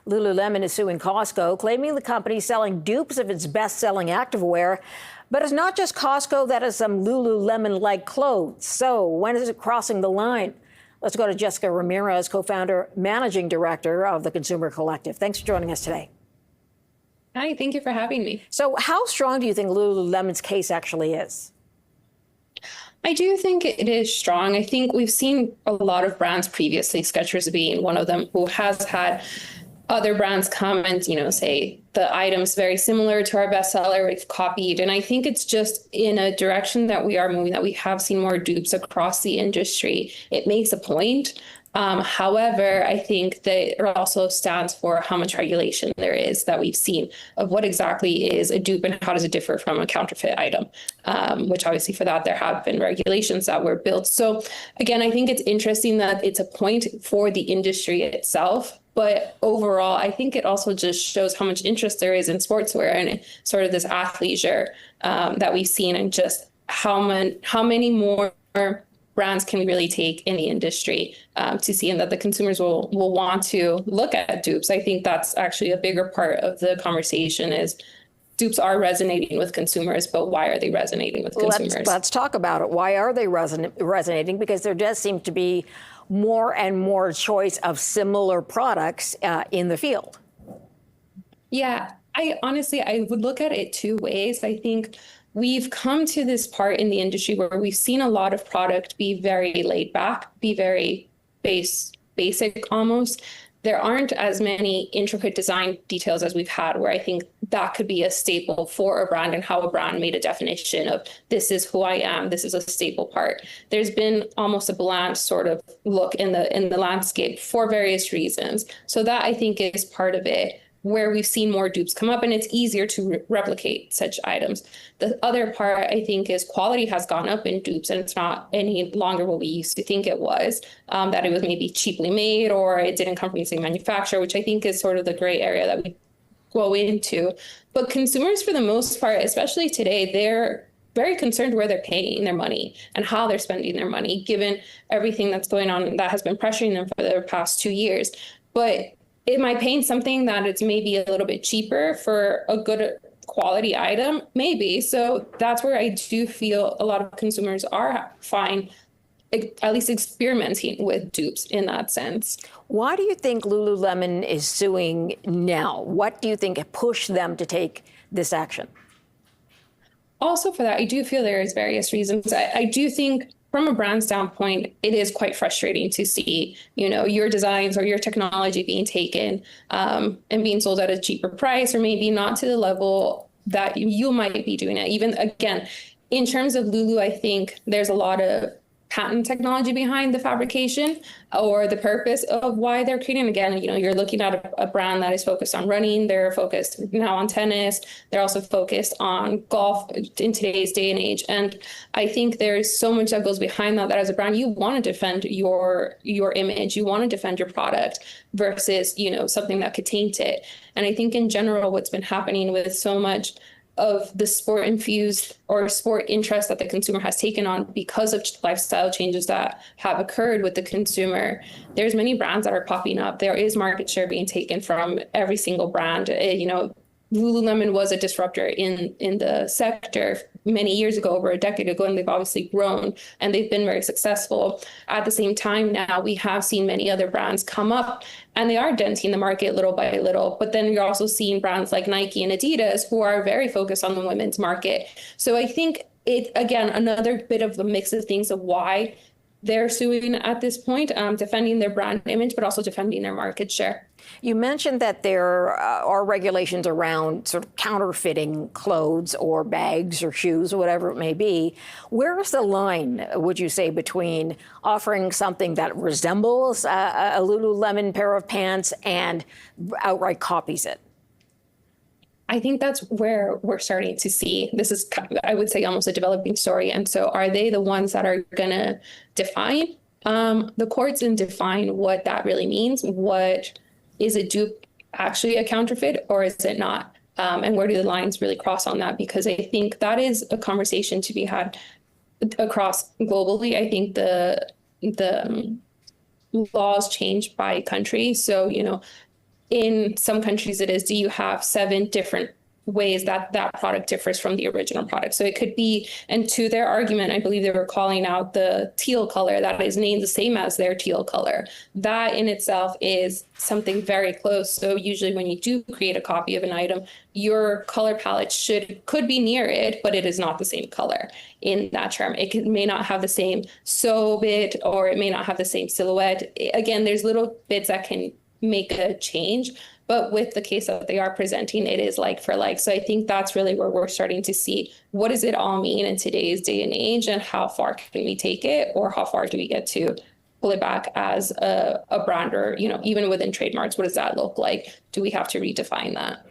Lululemon is suing Costco, claiming the company is selling dupes of its best-selling activewear. But it's not just Costco that has some Lululemon-like clothes. So when is it crossing the line? Let's go to Jessica Ramírez, co-founder, managing director of the Consumer Collective. Thanks for joining us today. Hi, thank you for having me. So how strong do you think Lululemon's case actually is? I do think it is strong. I think we've seen a lot of brands previously, Skechers being one of them, who has had other brands come and, say the item's very similar to our bestseller, we've copied. And I think it's just in a direction that we are moving, that we have seen more dupes across the industry. It makes a point. However, I think that it also stands for how much regulation there is that we've seen of what exactly is a dupe and how does it differ from a counterfeit item, which obviously for that there have been regulations that were built. So again, I think it's interesting that it's a point for the industry itself. But overall, I think it also just shows how much interest there is in sportswear and sort of this athleisure that we've seen, and just how many more brands can we really take in the industry to see, and that the consumers will want to look at dupes. I think that's actually a bigger part of the conversation is dupes are resonating with consumers, but why are they resonating with consumers? Let's talk about it. Why are they resonating? Because there does seem to be more and more choice of similar products in the field. Yeah, I would look at it two ways. I think we've come to this part in the industry where we've seen a lot of product be very laid back, be very basic almost. There aren't as many intricate design details as we've had, where I think that could be a staple for a brand, and how a brand made a definition of this is who I am, this is a staple part. There's been almost a bland sort of look in the landscape for various reasons. So that I think is part of it, where we've seen more dupes come up, and it's easier to replicate such items. The other part, I think, is quality has gone up in dupes, and it's not any longer what we used to think it was, that it was maybe cheaply made or it didn't come from the same manufacturer, which I think is sort of the gray area that we go into. But consumers, for the most part, especially today, they're very concerned where they're paying their money and how they're spending their money, given everything that's going on that has been pressuring them for the past 2 years. But am I paying something that it's maybe a little bit cheaper for a good quality item? Maybe. So that's where I do feel a lot of consumers are fine, at least experimenting with dupes in that sense. Why do you think Lululemon is suing now? What do you think pushed them to take this action? Also for that, I do feel there is various reasons. I do think from a brand standpoint, it is quite frustrating to see, your designs or your technology being taken and being sold at a cheaper price, or maybe not to the level that you might be doing it. Even again, in terms of Lulu, I think there's a lot of patent technology behind the fabrication or the purpose of why they're creating. Again, you're looking at a brand that is focused on running. They're focused now on tennis. They're also focused on golf in today's day and age. And I think there's so much that goes behind that as a brand, you want to defend your image. You want to defend your product versus, something that could taint it. And I think in general, what's been happening with so much of the sport infused or sport interest that the consumer has taken on because of lifestyle changes that have occurred with the consumer, there's many brands that are popping up. There is market share being taken from every single brand. Lululemon was a disruptor in the sector many years ago, over a decade ago, and they've obviously grown and they've been very successful. At the same time, now we have seen many other brands come up and they are denting the market little by little. But then you're also seeing brands like Nike and Adidas who are very focused on the women's market. So I think it, again, another bit of the mix of things of why they're suing at this point, defending their brand image, but also defending their market share. You mentioned that there are regulations around sort of counterfeiting clothes or bags or shoes or whatever it may be. Where is the line, would you say, between offering something that resembles a Lululemon pair of pants and outright copies it? I think that's where we're starting to see, this is, I would say, almost a developing story. And so are they the ones that are going to define the courts and define what that really means? What is a dupe actually a counterfeit, or is it not? And where do the lines really cross on that? Because I think that is a conversation to be had across globally. I think the laws change by country. So, In some countries it is, do you have 7 different ways that that product differs from the original product? So it could be, and to their argument, I believe they were calling out the teal color that is named the same as their teal color. That in itself is something very close. So usually when you do create a copy of an item, your color palette could be near it, but it is not the same color in that term. May not have the same sew bit, or it may not have the same silhouette. Again, there's little bits that can make a change, but with the case that they are presenting, it is like for like. So I think that's really where we're starting to see, what does it all mean in today's day and age, and how far can we take it, or how far do we get to pull it back as a brand, or, you know, even within trademarks, what does that look like? Do we have to redefine that?